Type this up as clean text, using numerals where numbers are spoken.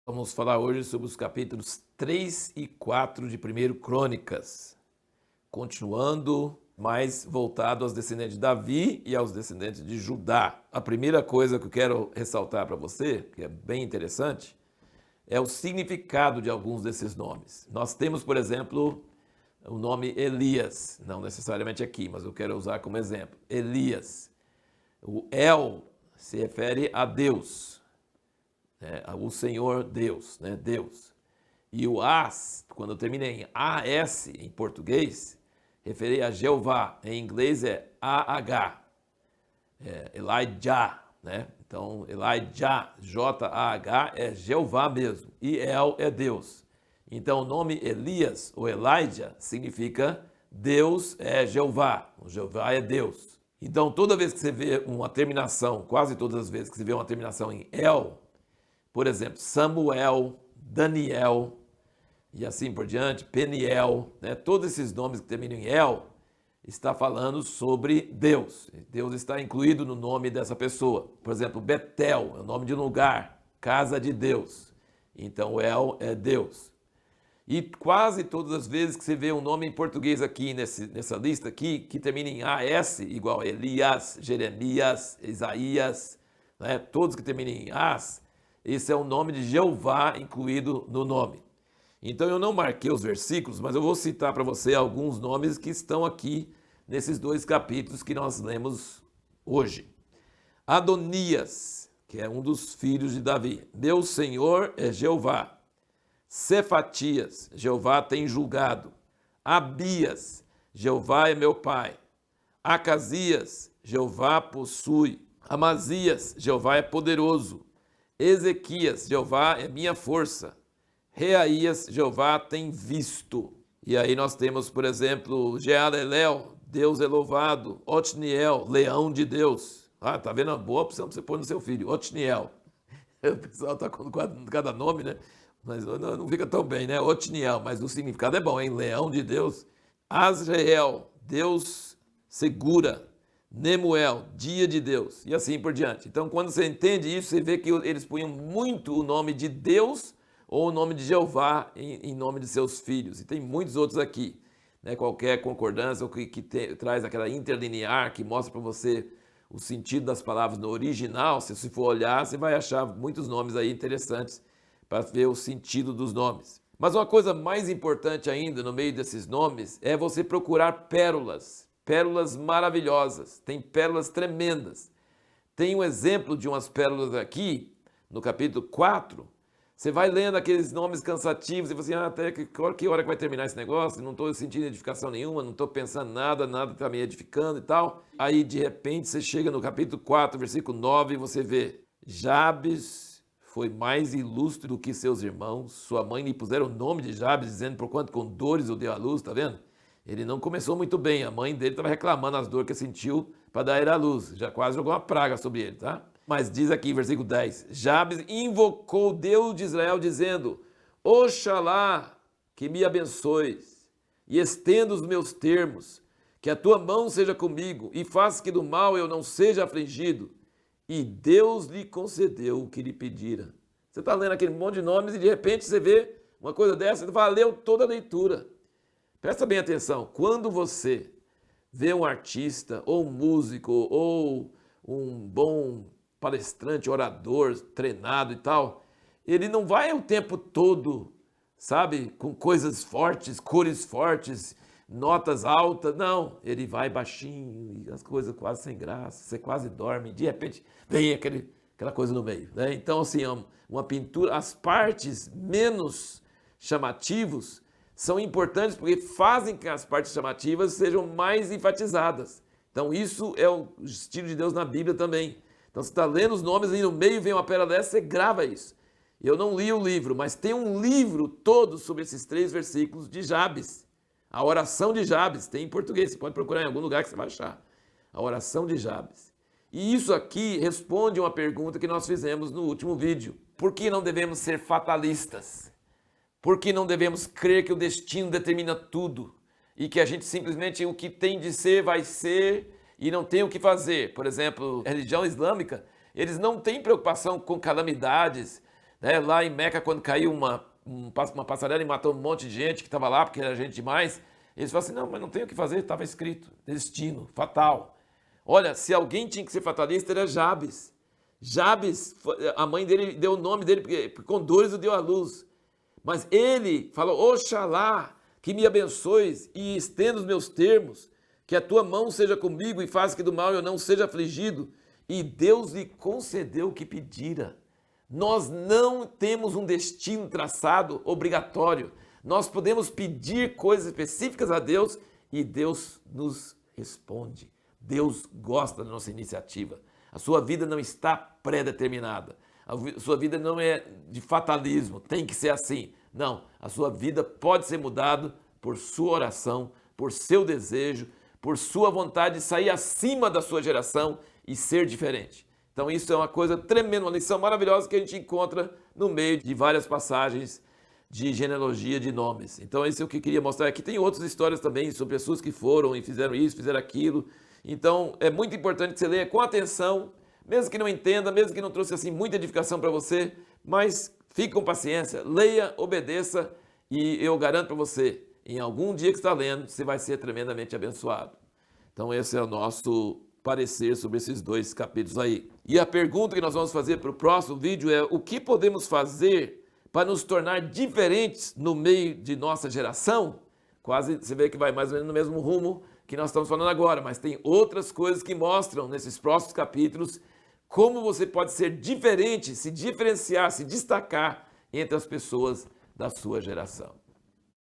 Vamos falar hoje sobre os capítulos 3 e 4 de 1 Crônicas, continuando mais voltado aos descendentes de Davi e aos descendentes de Judá. A primeira coisa que eu quero ressaltar para você, que é bem interessante, é o significado de alguns desses nomes. Nós temos, por exemplo, o nome Elias, não necessariamente aqui, mas eu quero usar como exemplo. Elias. O El se refere a Deus. O Senhor Deus, né? Deus. E o as, quando termina em AS em português, refere a Jeová. Em inglês é AH, Elijah, né? Então, Elijah, J-A-H, é Jeová mesmo. E El é Deus. Então, o nome Elias ou Elijah significa Deus é Jeová. O Jeová é Deus. Então, toda vez que você vê uma terminação, quase todas as vezes que você vê uma terminação em El, por exemplo, Samuel, Daniel e assim por diante, Peniel, né? Todos esses nomes que terminam em El, está falando sobre Deus. Deus está incluído no nome dessa pessoa. Por exemplo, Betel é o nome de um lugar, casa de Deus. Então, El é Deus. E quase todas as vezes que você vê um nome em português aqui, nessa lista aqui, que termina em AS, igual Elias, Jeremias, Isaías, né? Todos que terminam em AS, esse é o nome de Jeová incluído no nome. Então eu não marquei os versículos, mas eu vou citar para você alguns nomes que estão aqui nesses dois capítulos que nós lemos hoje. Adonias, que é um dos filhos de Davi. Meu Senhor é Jeová. Cefatias, Jeová tem julgado. Abias, Jeová é meu pai. Acasias, Jeová possui. Amazias, Jeová é poderoso. Ezequias, Jeová é minha força. Reaías, Jeová tem visto. E aí nós temos, por exemplo, Jealelel, Deus é louvado. Otniel, leão de Deus. Ah, tá vendo? Uma boa opção para você pôr no seu filho. Otniel. O pessoal tá com cada nome, né? Mas não fica tão bem, né? Otniel, mas o significado é bom, hein? Leão de Deus. Azrael, Deus segura. Nemuel, dia de Deus, e assim por diante. Então, quando você entende isso, você vê que eles punham muito o nome de Deus ou o nome de Jeová em nome de seus filhos. E tem muitos outros aqui, né? Qualquer concordância ou que traz aquela interlinear que mostra para você o sentido das palavras no original, se você for olhar, você vai achar muitos nomes aí interessantes para ver o sentido dos nomes. Mas uma coisa mais importante ainda no meio desses nomes é você procurar pérolas. Pérolas maravilhosas, tem pérolas tremendas. Tem um exemplo de umas pérolas aqui, no capítulo 4. Você vai lendo aqueles nomes cansativos e você até que hora que vai terminar esse negócio? Não estou sentindo edificação nenhuma, não estou pensando nada está me edificando e tal. Aí, de repente, você chega no capítulo 4, versículo 9, e você vê: Jabes foi mais ilustre do que seus irmãos. Sua mãe lhe puseram o nome de Jabes, dizendo por quanto com dores o deu à luz, tá vendo? Ele não começou muito bem, a mãe dele estava reclamando as dores que sentiu para dar ele à luz. Já quase jogou uma praga sobre ele, tá? Mas diz aqui, versículo 10, Jabes invocou Deus de Israel, dizendo: Oxalá que me abençoes e estenda os meus termos, que a tua mão seja comigo e faça que do mal eu não seja afligido. E Deus lhe concedeu o que lhe pedira. Você está lendo aquele monte de nomes e de repente você vê uma coisa dessa, você valeu toda a leitura. Presta bem atenção, quando você vê um artista, ou um músico, ou um bom palestrante, orador, treinado e tal, ele não vai o tempo todo, sabe, com coisas fortes, cores fortes, notas altas, não. Ele vai baixinho e as coisas quase sem graça, você quase dorme, de repente vem aquela coisa no meio, né? Então, assim, uma pintura, as partes menos chamativas são importantes porque fazem que as partes chamativas sejam mais enfatizadas. Então isso é o estilo de Deus na Bíblia também. Então você está lendo os nomes e no meio vem uma pérola dessa, você grava isso. Eu não li o livro, mas tem um livro todo sobre esses 3 versículos de Jabes. A oração de Jabes, tem em português, você pode procurar em algum lugar que você vai achar. A oração de Jabes. E isso aqui responde uma pergunta que nós fizemos no último vídeo. Por que não devemos ser fatalistas? Por que não devemos crer que o destino determina tudo e que a gente simplesmente o que tem de ser vai ser e não tem o que fazer? Por exemplo, a religião islâmica, eles não têm preocupação com calamidades, né? Lá em Meca, quando caiu uma passarela e matou um monte de gente que estava lá, porque era gente demais, eles falaram assim, não, mas não tem o que fazer, estava escrito, destino, fatal. Olha, se alguém tinha que ser fatalista, era Jabes. Jabes, a mãe dele deu o nome dele, porque com dores o deu à luz. Mas ele falou, Oxalá, que me abençoes e estenda os meus termos, que a tua mão seja comigo e faça que do mal eu não seja afligido. E Deus lhe concedeu o que pedira. Nós não temos um destino traçado obrigatório. Nós podemos pedir coisas específicas a Deus e Deus nos responde. Deus gosta da nossa iniciativa. A sua vida não está pré-determinada. A sua vida não é de fatalismo, tem que ser assim. Não, a sua vida pode ser mudada por sua oração, por seu desejo, por sua vontade de sair acima da sua geração e ser diferente. Então isso é uma coisa tremenda, uma lição maravilhosa que a gente encontra no meio de várias passagens de genealogia de nomes. Então isso é o que eu queria mostrar. Aqui tem outras histórias também sobre pessoas que foram e fizeram isso, fizeram aquilo. Então é muito importante que você leia com atenção, mesmo que não entenda, mesmo que não trouxe assim muita edificação para você, mas fique com paciência, leia, obedeça e eu garanto para você, em algum dia que está lendo, você vai ser tremendamente abençoado. Então esse é o nosso parecer sobre esses 2 capítulos aí. E a pergunta que nós vamos fazer para o próximo vídeo é: o que podemos fazer para nos tornar diferentes no meio de nossa geração? Quase você vê que vai mais ou menos no mesmo rumo que nós estamos falando agora, mas tem outras coisas que mostram nesses próximos capítulos como você pode ser diferente, se diferenciar, se destacar entre as pessoas da sua geração.